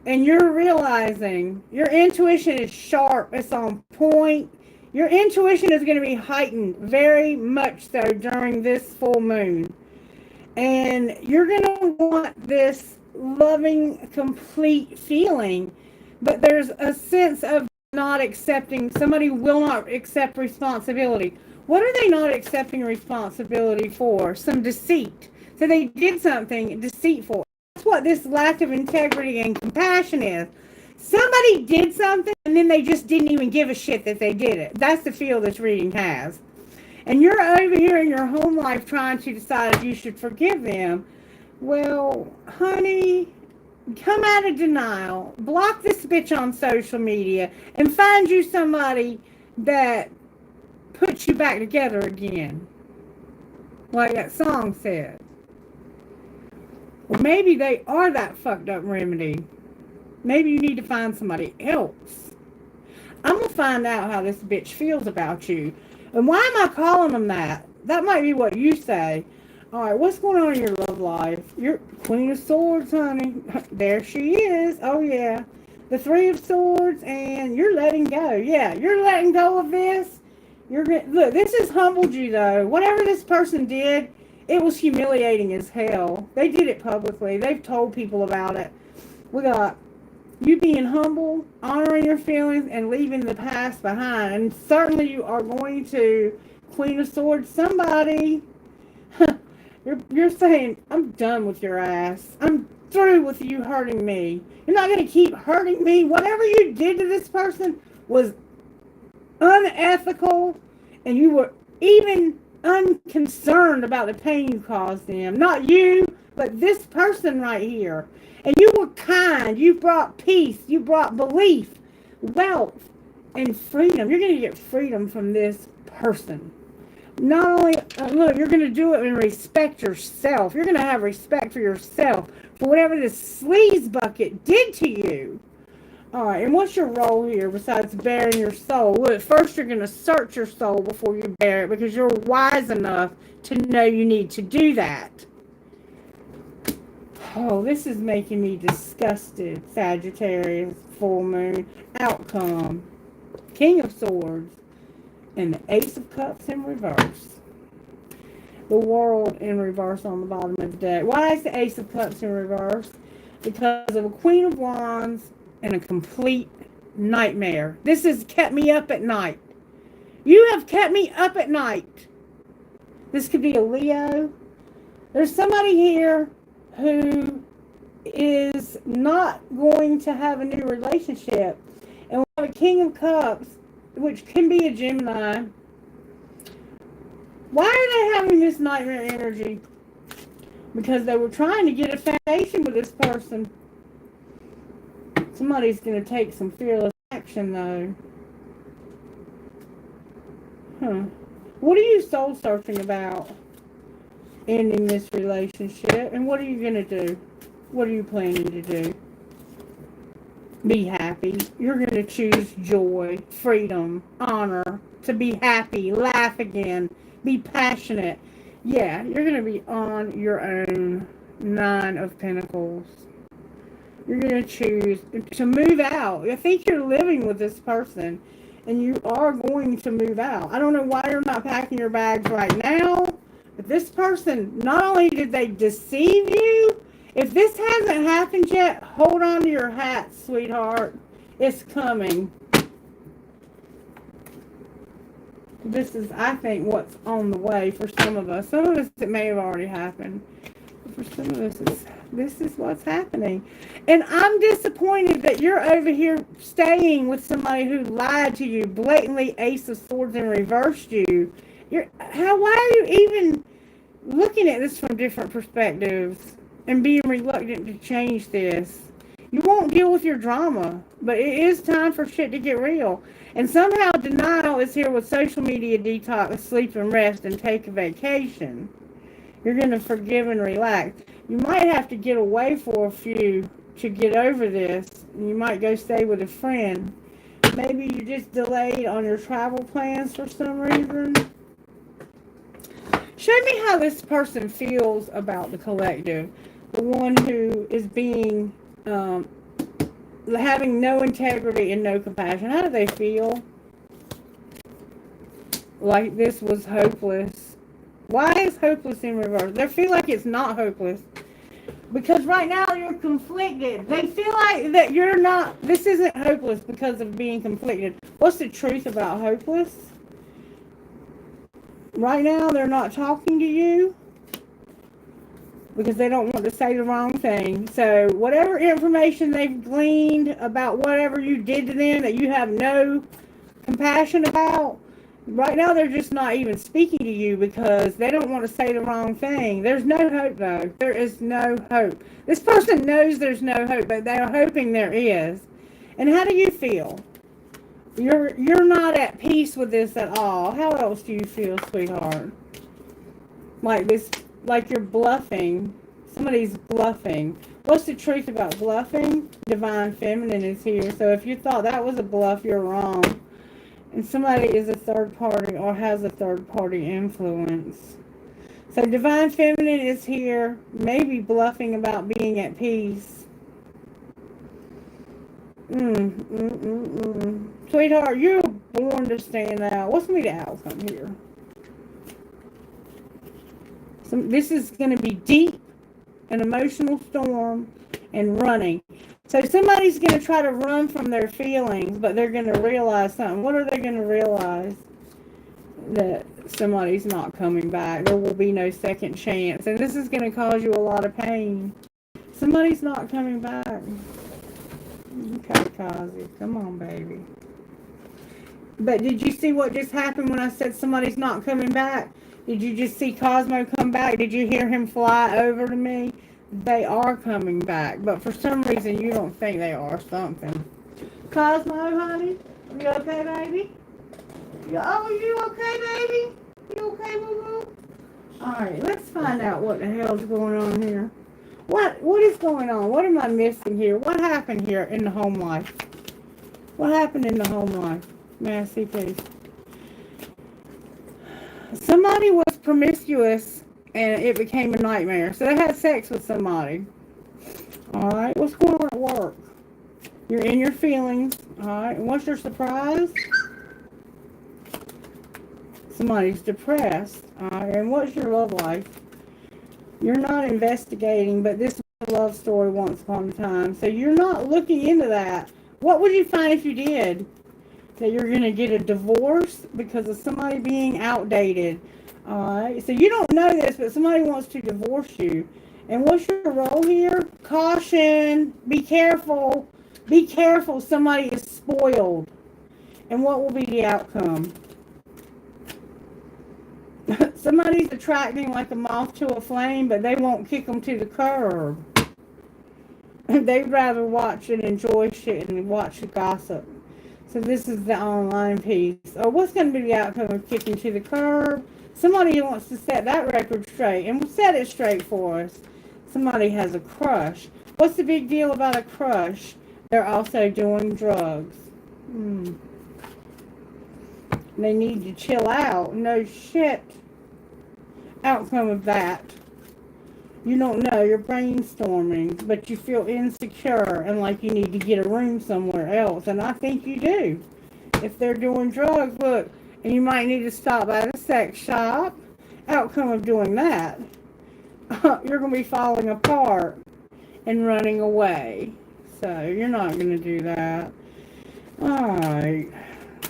And you're realizing your intuition is sharp. It's on point. Your intuition is going to be heightened very much so during this full moon. And you're going to want this loving, complete feeling. But there's a sense of not accepting. Somebody will not accept responsibility. What are they not accepting responsibility for? Some deceit. So they did something deceitful. That's what this lack of integrity and compassion is. Somebody did something and then they just didn't even give a shit that they did it. That's the feel this reading has. And you're over here in your home life trying to decide if you should forgive them. Well, honey, come out of denial. Block this bitch on social media and find you somebody that puts you back together again. Like that song said. Or maybe they are that fucked up remedy. Maybe you need to find somebody else. I'm going to find out how this bitch feels about you. And why am I calling them that? That might be what you say. All right, what's going on in your love life? You're Queen of Swords, honey. There she is. Oh, yeah. The Three of Swords, and you're letting go. Yeah, you're letting go of this. Look, this has humbled you, though. Whatever this person did, it was humiliating as hell. They did it publicly. They've told people about it. We got you being humble, honoring your feelings, and leaving the past behind. And certainly you are going to, Queen of Swords, somebody. You're saying, I'm done with your ass. I'm through with you hurting me. You're not going to keep hurting me. Whatever you did to this person was unethical, and you were even unconcerned about the pain you caused them. Not you, but this person right here. And you were kind. You brought peace. You brought belief, wealth, and freedom. You're going to get freedom from this person. Not only, look, you're going to do it and respect yourself. You're going to have respect for yourself for whatever this sleaze bucket did to you. All right, and what's your role here besides bearing your soul? Well, first you're going to search your soul before you bear it because you're wise enough to know you need to do that. Oh, this is making me disgusted. Sagittarius, full moon, outcome, King of Swords, and the Ace of Cups in reverse. The World in reverse on the bottom of the deck. Why is the Ace of Cups in reverse? Because of a Queen of Wands and a complete nightmare. This has kept me up at night. You have kept me up at night. This could be a Leo. There's somebody here who is not going to have a new relationship. And we have a King of Cups, which can be a Gemini. Why are they having this nightmare energy? Because they were trying to get a foundation with this person. Somebody's going to take some fearless action, though. What are you soul searching about? Ending this relationship. And what are you going to do? What are you planning to do? Be happy. You're going to choose joy, freedom, honor, to be happy, laugh again, be passionate. Yeah, you're going to be on your own. Nine of Pentacles. You're going to choose to move out. I think you're living with this person, and you are going to move out. I don't know why you're not packing your bags right now, but this person, not only did they deceive you, if this hasn't happened yet, hold on to your hat, sweetheart. It's coming. This is, I think, what's on the way for some of us. Some of us, it may have already happened. for some of us, this is what's happening. And I'm disappointed that you're over here staying with somebody who lied to you, blatantly Ace of Swords and reversed you. Why are you even looking at this from different perspectives and being reluctant to change this? You won't deal with your drama, but it is time for shit to get real. And somehow denial is here with social media detox, sleep and rest, and take a vacation. You're going to forgive and relax. You might have to get away for a few to get over this. You might go stay with a friend. Maybe you just delayed on your travel plans for some reason. Show me how this person feels about the collective. The one who is being, having no integrity and no compassion. How do they feel? Like this was hopeless. Why is hopeless in reverse? They feel like it's not hopeless. Because right now you're conflicted. They feel like that you're not, this isn't hopeless because of being conflicted. What's the truth about hopeless? Right now they're not talking to you because they don't want to say the wrong thing. So whatever information they've gleaned about whatever you did to them that you have no compassion about, right now they're just not even speaking to you because they don't want to say the wrong thing. There's no hope though. There is no hope. This person knows there's no hope, but they are hoping there is. And how do you feel? You're not at peace with this at all. How else do you feel, sweetheart? Like this, like you're bluffing. Somebody's bluffing. What's the truth about bluffing? Divine Feminine is here. So if you thought that was a bluff, you're wrong. And somebody is a third party or has a third party influence. So Divine Feminine is here, maybe bluffing about being at peace. Sweetheart, you're born to stand out. What's going to be the outcome here? This is going to be deep, an emotional storm, and running. So somebody's going to try to run from their feelings, but they're going to realize something. What are they going to realize? That somebody's not coming back. There will be no second chance. And this is going to cause you a lot of pain. Somebody's not coming back. Okay, Kazi. Come on, baby. But did you see what just happened when I said somebody's not coming back? Did you just see Cosmo come back? Did you hear him fly over to me? They are coming back. But for some reason, you don't think they are something. Cosmo, honey? Are you okay, baby? Oh, you okay, baby? You okay, boo-boo? Alright, let's find out what the hell's going on here. What is going on? What am I missing here? What happened here in the home life? What happened in the home life? May I see, please? Somebody was promiscuous and it became a nightmare. So they had sex with somebody. Alright, what's going on at work? You're in your feelings. Alright, and what's your surprise? Somebody's depressed. Alright, and what's your love life? You're not investigating, but this was a love story once upon a time. So you're not looking into that. What would you find if you did? That you're going to get a divorce because of somebody being outdated. Alright, so you don't know this, but somebody wants to divorce you. And what's your role here? Caution. Be careful. Be careful. Somebody is spoiled. And what will be the outcome? Somebody's attracting like a moth to a flame, but they won't kick them to the curb. They'd rather watch and enjoy shit and watch the gossip. So this is the online piece. Oh, what's going to be the outcome of kicking to the curb? Somebody wants to set that record straight, and we'll set it straight for us. Somebody has a crush. What's the big deal about a crush? They're also doing drugs. They need to chill out. No shit. Outcome of that. You don't know. You're brainstorming, but you feel insecure and like you need to get a room somewhere else. And I think you do. If they're doing drugs, look, and you might need to stop at a sex shop. Outcome of doing that. You're going to be falling apart and running away. So you're not going to do that. Alright.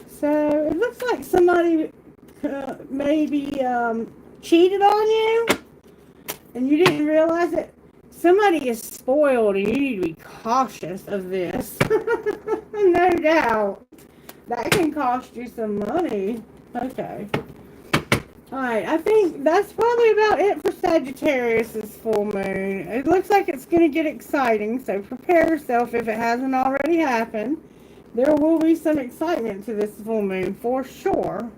So it looks like somebody maybe cheated on you. and you didn't realize it, somebody is spoiled and you need to be cautious of this. No doubt. That can cost you some money. Okay. Alright, I think that's probably about it for Sagittarius' full moon. It looks like it's going to get exciting, so prepare yourself if it hasn't already happened. There will be some excitement to this full moon for sure.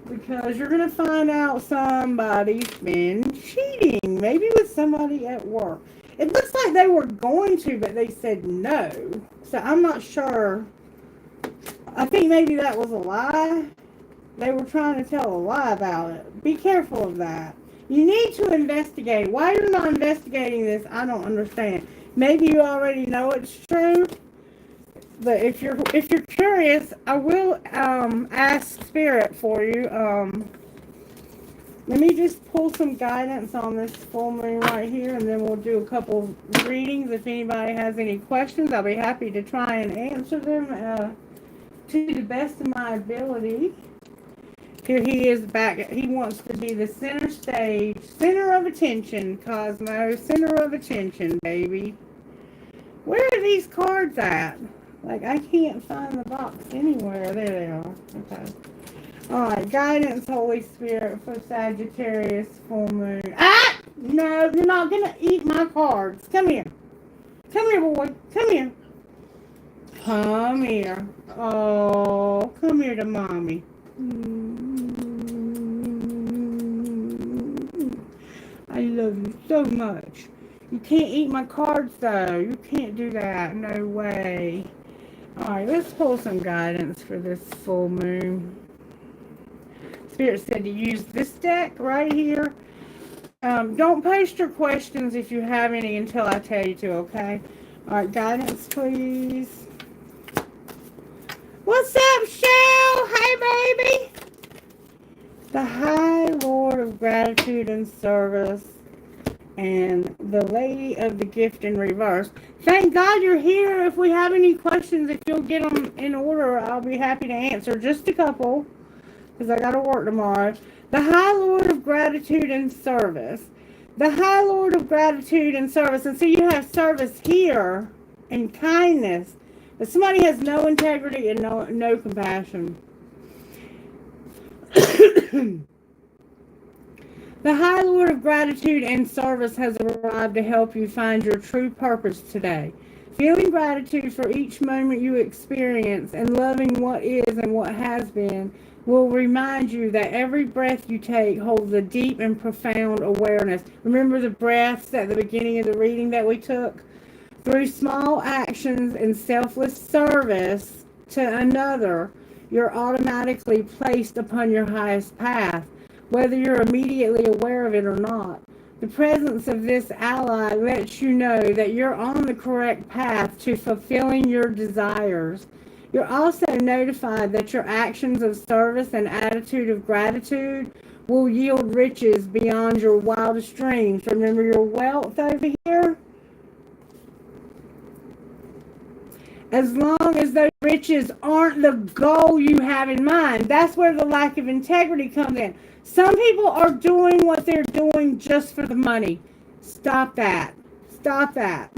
Because you're going to find out somebody's been cheating. Maybe with somebody at work. It looks like they were going to, but they said no. So I'm not sure. I think maybe that was a lie. They were trying to tell a lie about it. Be careful of that. You need to investigate. Why you're not investigating this, I don't understand. Maybe you already know it's true. But if you're curious, I will ask Spirit for you. Let me just pull some guidance on this full moon right here, and then we'll do a couple readings. If anybody has any questions, I'll be happy to try and answer them to the best of my ability. Here he is back. He wants to be the center stage, center of attention, Cosmo, center of attention, baby. Where are these cards at? Like, I can't find the box anywhere. There they are. Okay. Alright, guidance, Holy Spirit, for Sagittarius full moon. Ah! No, you're not going to eat my cards. Come here. Come here, boy. Come here. Come here. Oh, come here to mommy. I love you so much. You can't eat my cards, though. You can't do that. No way. Alright, let's pull some guidance for this full moon. Spirit said to use this deck right here. Don't post your questions if you have any until I tell you to, okay? Alright, guidance, please. What's up, Shell? Hey, baby. The High Lord of Gratitude and Service. And the Lady of the Gift in reverse. Thank God you're here. If we have any questions, if you'll get them in order, I'll be happy to answer. Just a couple, because I got to work tomorrow. The High Lord of Gratitude and Service. The High Lord of Gratitude and Service. And so you have service here and kindness. But somebody has no integrity and no compassion. The High Lord of Gratitude and Service has arrived to help you find your true purpose today. Feeling gratitude for each moment you experience and loving what is and what has been will remind you that every breath you take holds a deep and profound awareness. Remember the breaths at the beginning of the reading that we took? Through small actions and selfless service to another, you're automatically placed upon your highest path, whether you're immediately aware of it or not. The presence of this ally lets you know that you're on the correct path to fulfilling your desires. You're also notified that your actions of service and attitude of gratitude will yield riches beyond your wildest dreams. Remember your wealth over here? As long as those riches aren't the goal you have in mind. That's where the lack of integrity comes in. Some people are doing what they're doing just for the money. Stop that. Stop that.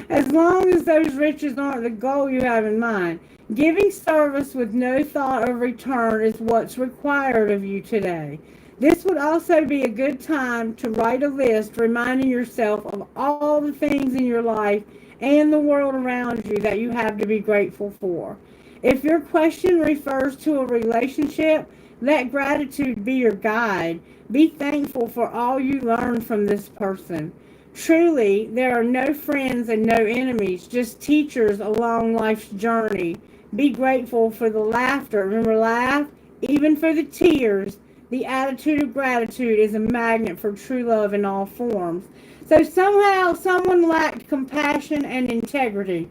As long as those riches aren't the goal you have in mind. Giving service with no thought of return is what's required of you today. This would also be a good time to write a list reminding yourself of all the things in your life and the world around you that you have to be grateful for. If your question refers to a relationship, let gratitude be your guide. Be thankful for all you learned from this person. Truly, there are no friends and no enemies, just teachers along life's journey. Be grateful for the laughter. Remember, laugh, even for the tears. The attitude of gratitude is a magnet for true love in all forms. So somehow someone lacked compassion and integrity,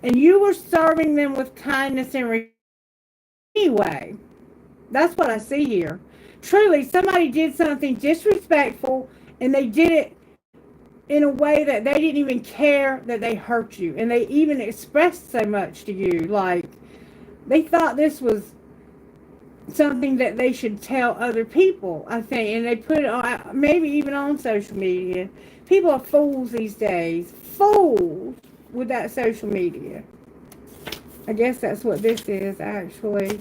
and you were serving them with kindness and anyway. That's what I see here. Truly, somebody did something disrespectful, and they did it in a way that they didn't even care that they hurt you. And they even expressed so much to you. Like, they thought this was something that they should tell other people, I think. And they put it on, maybe even on social media. People are fools these days. Fools with that social media. I guess that's what this is, actually.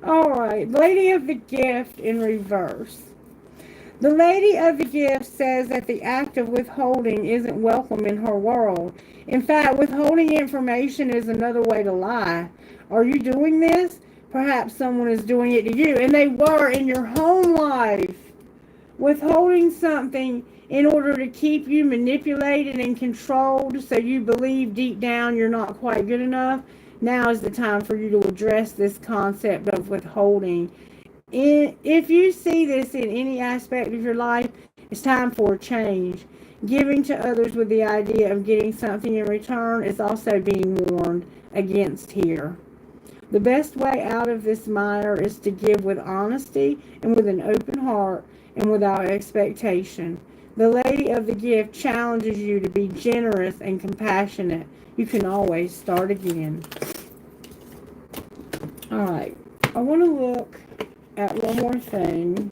All right. Lady of the Gift in reverse. The Lady of the Gift says that the act of withholding isn't welcome in her world. In fact, withholding information is another way to lie. Are you doing this? Perhaps someone is doing it to you, and they were in your home life. Withholding something in order to keep you manipulated and controlled so you believe deep down you're not quite good enough. Now is the time for you to address this concept of withholding. If you see this in any aspect of your life, it's time for a change. Giving to others with the idea of getting something in return is also being warned against here. The best way out of this mire is to give with honesty and with an open heart and without expectation. The Lady of the Gift challenges you to be generous and compassionate. You can always start again. All right. I want to look at one more thing.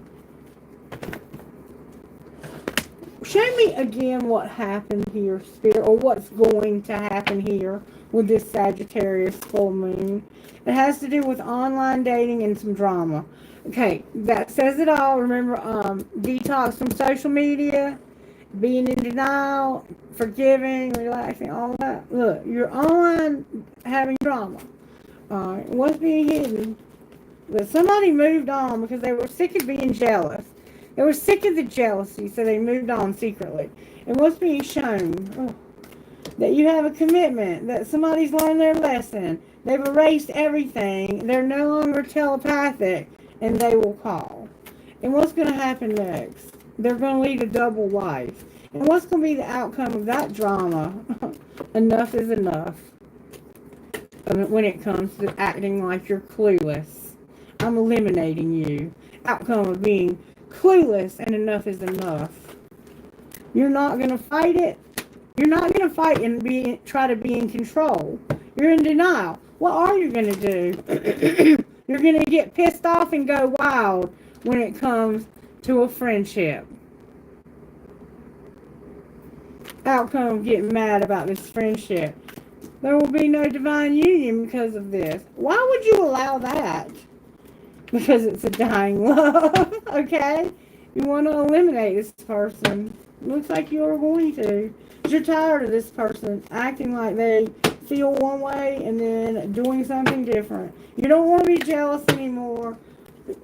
Show me again what happened here, Spirit, or what's going to happen here with this Sagittarius full moon. It has to do with online dating and some drama. Okay, that says it all. Remember, detox from social media, being in denial, forgiving, relaxing, all that. Look, you're online having drama. All right, what's being hidden? But somebody moved on because they were sick of being jealous. They were sick of the jealousy, so they moved on secretly. And what's being shown? Oh, that you have a commitment, that somebody's learned their lesson. They've erased everything. They're no longer telepathic, and they will call. And what's going to happen next? They're going to lead a double life. And what's going to be the outcome of that drama? Enough is enough. When it comes to acting like you're clueless. I'm eliminating you. Outcome of being clueless, and enough is enough. You're not going to fight it. You're not going to fight and try to be in control. You're in denial. What are you going to do? You're going to get pissed off and go wild when it comes to a friendship. Outcome of getting mad about this friendship. There will be no divine union because of this. Why would you allow that? Because it's a dying love, okay? You want to eliminate this person. Looks like you're going to. You're tired of this person acting like they feel one way and then doing something different. You don't want to be jealous anymore.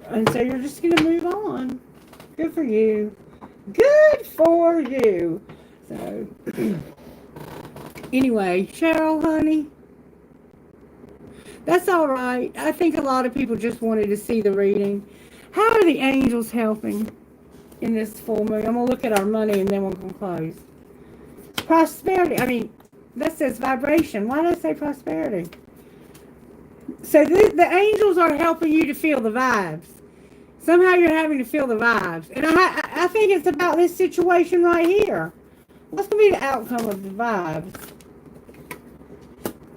And so you're just going to move on. Good for you. Good for you. So, anyway, Cheryl, honey. That's all right. I think a lot of people just wanted to see the reading. How are the angels helping in this full moon? I'm going to look at our money and then we're going to close. Prosperity. I mean, that says vibration. Why did I say prosperity? So the angels are helping you to feel the vibes. Somehow you're having to feel the vibes. And I think it's about this situation right here. What's going to be the outcome of the vibes?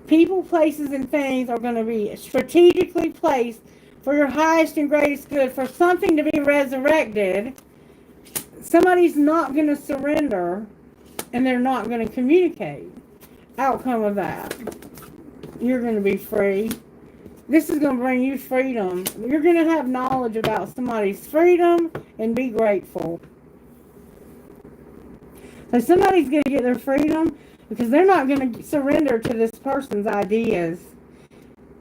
People, places, and things are going to be strategically placed for your highest and greatest good, for something to be resurrected. Somebody's not going to surrender, and they're not going to communicate. Outcome of that. You're going to be free. This is going to bring you freedom. You're going to have knowledge about somebody's freedom and be grateful. So somebody's going to get their freedom because they're not going to surrender to this person's ideas.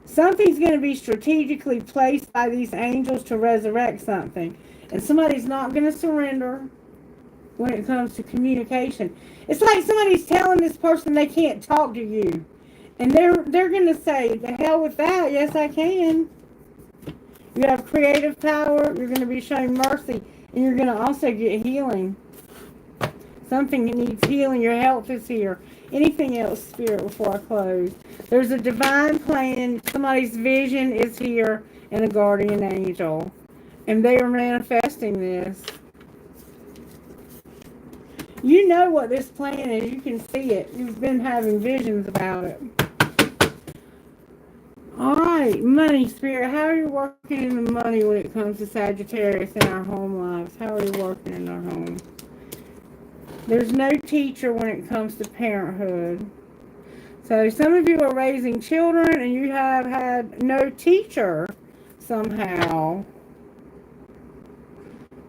Something's going to be strategically placed by these angels to resurrect something. And somebody's not going to surrender when it comes to communication. It's like somebody's telling this person they can't talk to you. And they're going to say, the hell with that. Yes, I can. You have creative power. You're going to be shown mercy. And you're going to also get healing. Something that needs healing. Your health is here. Anything else, Spirit, before I close? There's a divine plan. Somebody's vision is here. And a guardian angel. And they are manifesting this. You know what this plan is. You can see it. You've been having visions about it. All right. right, money, Spirit. How are you working in the money when it comes to Sagittarius in our home lives? How are you working in our home? There's no teacher when it comes to parenthood. So some of you are raising children and you have had no teacher somehow.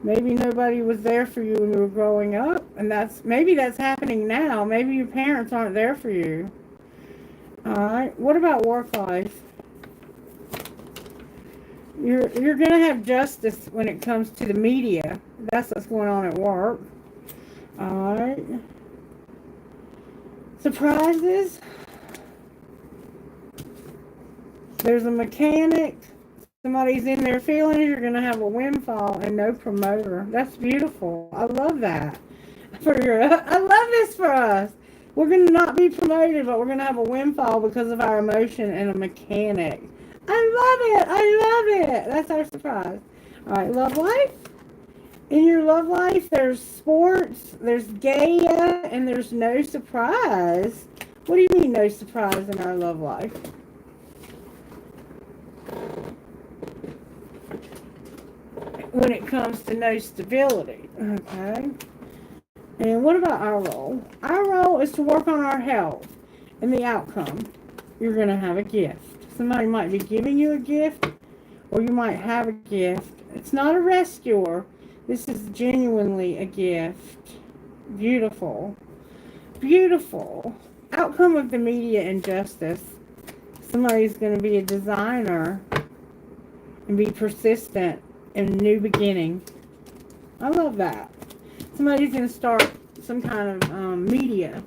Maybe nobody was there for you when you were growing up, and maybe that's happening now. Maybe your parents aren't there for you. All right. What about work life? You're going to have justice when it comes to the media. That's what's going on at work. All right. Surprises. There's a mechanic. Somebody's in their feelings. You're going to have a windfall and no promoter. That's beautiful. I love that. I love this for us. We're going to not be promoted, but we're going to have a windfall because of our emotion and a mechanic. I love it. I love it. That's our surprise. All right, love life. In your love life, there's sports, there's Gaia, and there's no surprise. What do you mean no surprise in our love life? When it comes to no stability. Okay. And what about our role? Our role is to work on our health and the outcome. You're going to have a gift. Somebody might be giving you a gift, or you might have a gift. It's not a rescuer. This is genuinely a gift. Beautiful. Beautiful. Outcome of the media injustice. Somebody's going to be a designer and be persistent in a new beginning. I love that. Somebody's going to start some kind of media.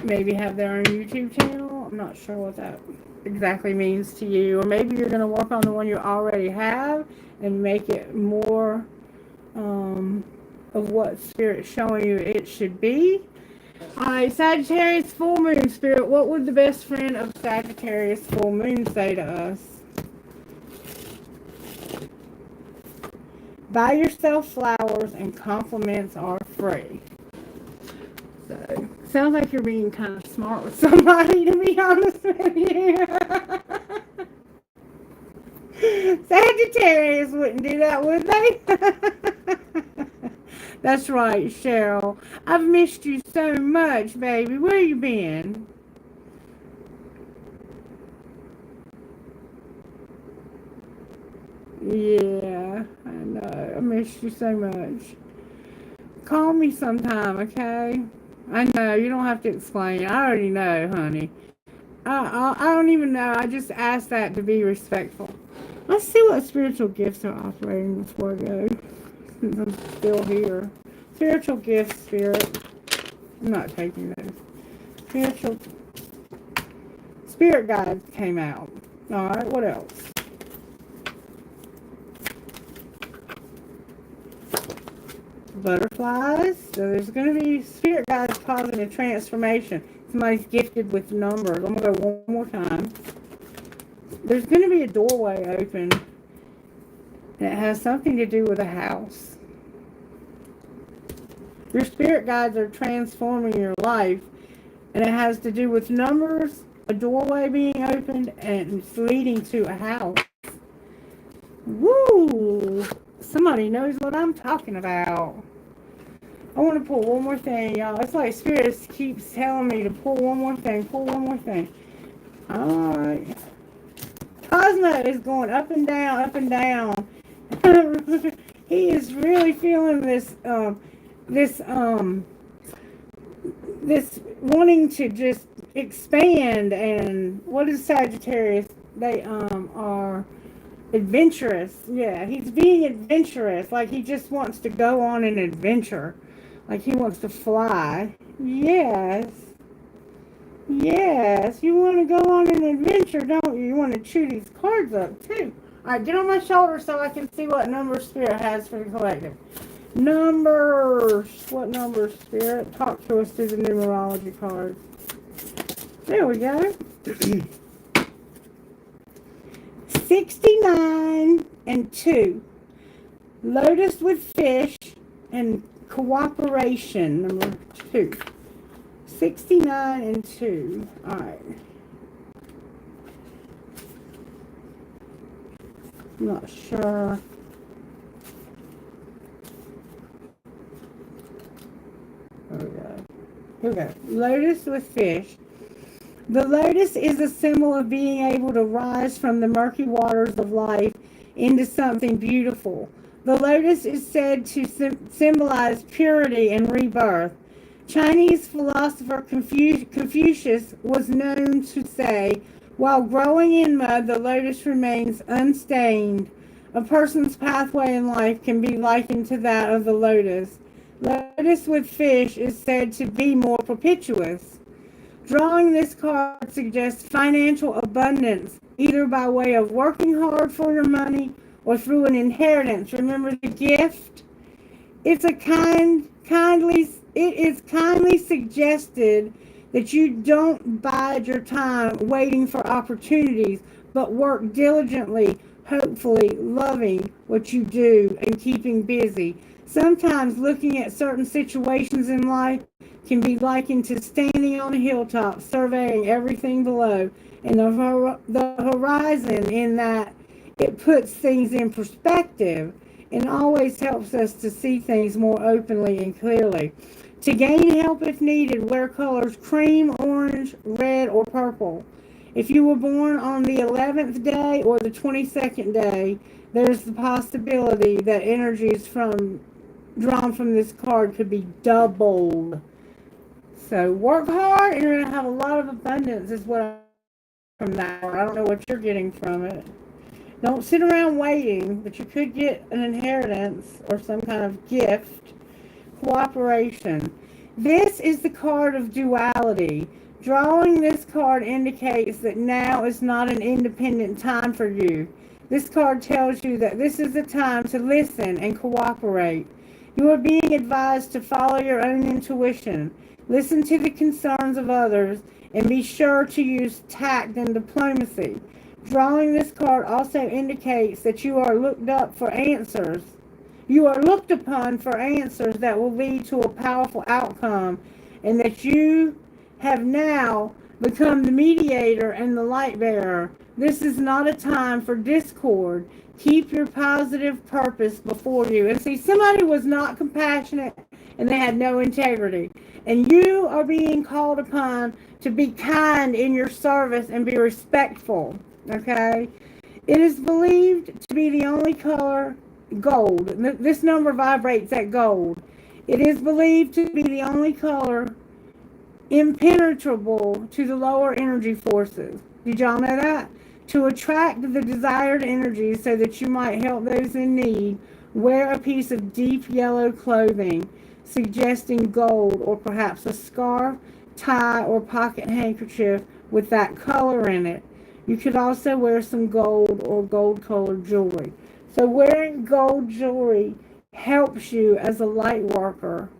Maybe have their own YouTube channel. I'm not sure what that exactly means to you. Or maybe you're going to work on the one you already have and make it more of what Spirit's showing you it should be. Alright, Sagittarius full moon, Spirit. What would the best friend of Sagittarius full moon say to us? Buy yourself flowers and compliments are free. So, sounds like you're being kind of smart with somebody, to be honest with you. Sagittarius wouldn't do that, would they? That's right, Cheryl. I've missed you so much, baby. Where you been? Yeah, I know. I missed you so much. Call me sometime, okay? I know, you don't have to explain. I already know, honey. I don't even know. I just asked that to be respectful. Let's see what spiritual gifts are operating before I go. Since I'm still here. Spiritual gifts, Spirit. I'm not taking those. Spirit guides came out. Alright, what else? Butterflies. So there's going to be spirit guides causing a transformation. Somebody's gifted with numbers. I'm going to go one more time. There's going to be a doorway open. And it has something to do with a house. Your spirit guides are transforming your life. And it has to do with numbers, a doorway being opened, and it's leading to a house. Woo! Somebody knows what I'm talking about. I want to pull one more thing, y'all. It's like Spirit keeps telling me to pull one more thing. Pull one more thing. Alright. Cosmo is going up and down, up and down. He is really feeling this wanting to just expand. And what is Sagittarius? They are adventurous. Yeah, he's being adventurous. Like he just wants to go on an adventure. Like he wants to fly. Yes. Yes, you want to go on an adventure, don't you? You want to chew these cards up, too. Alright, get on my shoulder so I can see what number Spirit has for the collective. Numbers. What numbers, Spirit? Talk to us through the numerology cards. There we go. 69 and 2. Lotus with fish and cooperation, number 2. 69 and 2. Alright. I'm not sure. Here we go. Here we go. Lotus with fish. The lotus is a symbol of being able to rise from the murky waters of life into something beautiful. The lotus is said to symbolize purity and rebirth. Chinese philosopher Confucius was known to say, while growing in mud, the lotus remains unstained. A person's pathway in life can be likened to that of the lotus. Lotus with fish is said to be more propitious. Drawing this card suggests financial abundance, either by way of working hard for your money or through an inheritance. Remember the gift? It is kindly suggested that you don't bide your time waiting for opportunities, but work diligently, hopefully loving what you do and keeping busy. Sometimes looking at certain situations in life can be likened to standing on a hilltop, surveying everything below and the horizon, in that it puts things in perspective and always helps us to see things more openly and clearly. To gain help if needed, wear colors cream, orange, red, or purple. If you were born on the 11th day or the 22nd day, there's the possibility that energies drawn from this card could be doubled. So work hard and you're going to have a lot of abundance is what I'm from that. I don't know what you're getting from it. Don't sit around waiting, but you could get an inheritance or some kind of gift. Cooperation. This is the card of duality. Drawing this card indicates that now is not an independent time for you. This card tells you that this is the time to listen and cooperate. You are being advised to follow your own intuition. Listen to the concerns of others and be sure to use tact and diplomacy. Drawing this card also indicates that you are looked up for answers. You are looked upon for answers that will lead to a powerful outcome, and that you have now become the mediator and the light bearer. This is not a time for discord. Keep your positive purpose before you. And see, somebody was not compassionate and they had no integrity. And you are being called upon to be kind in your service and be respectful. Okay? It is believed to be the only color gold. This number vibrates at gold. It is believed to be the only color impenetrable to the lower energy forces. Did y'all know that? To attract the desired energy so that you might help those in need, wear a piece of deep yellow clothing, suggesting gold, or perhaps a scarf, tie, or pocket handkerchief with that color in it. You could also wear some gold or gold-colored jewelry. So wearing gold jewelry helps you as a light worker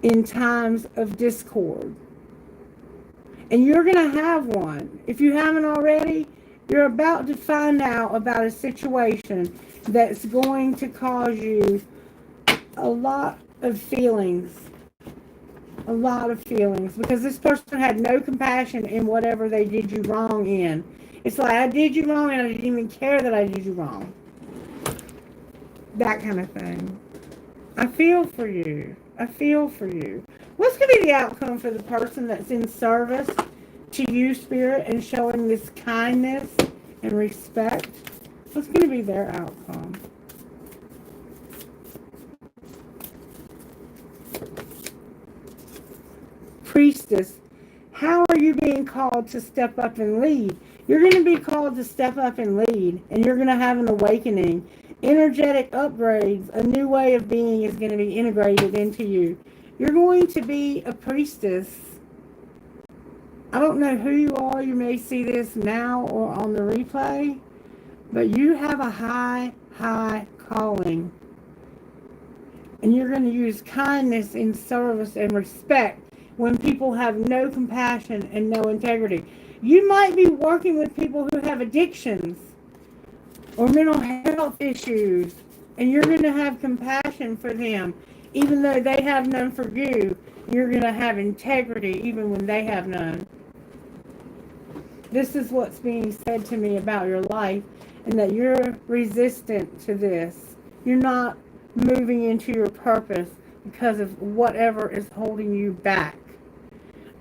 in times of discord. And you're going to have one. If you haven't already, you're about to find out about a situation that's going to cause you a lot of feelings. A lot of feelings. Because this person had no compassion in whatever they did you wrong in. It's like, I did you wrong and I didn't even care that I did you wrong. That kind of thing. I feel for you. I feel for you. What's going to be the outcome for the person that's in service to you, Spirit, and showing this kindness and respect? What's going to be their outcome? Priestess, how are you being called to step up and lead? You're going to be called to step up and lead, and you're going to have an awakening. Energetic upgrades, a new way of being is going to be integrated into you. You're going to be a priestess. I don't know who you are. You may see this now or on the replay, but you have a high calling. And you're going to use kindness in service and respect when people have no compassion and no integrity. You might be working with people who have addictions or mental health issues, and you're going to have compassion for them. Even though they have none for you, you're going to have integrity even when they have none. This is what's being said to me about your life. and that you're resistant to this. You're not moving into your purpose because of whatever is holding you back.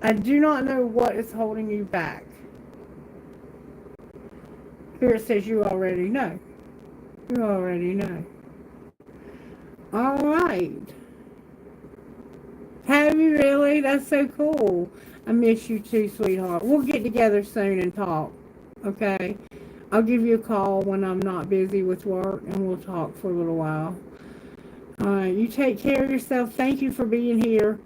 I do not know what is holding you back. Spirit says you already know. You already know. All right. Have you really? That's so cool. I miss you too, sweetheart. We'll get together soon and talk. Okay? I'll give you a call when I'm not busy with work, and we'll talk for a little while. All right. You take care of yourself. Thank you for being here.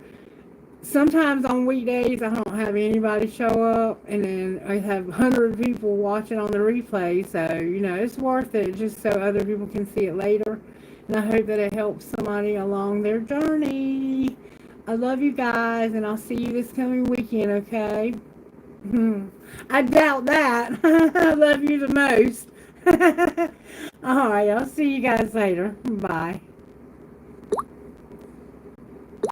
Sometimes on weekdays, I don't have anybody show up, and then I have 100 people watching on the replay. So, it's worth it just so other people can see it later. And I hope that it helps somebody along their journey. I love you guys, and I'll see you this coming weekend, okay? I doubt that. I love you the most. All right, I'll see you guys later. Bye.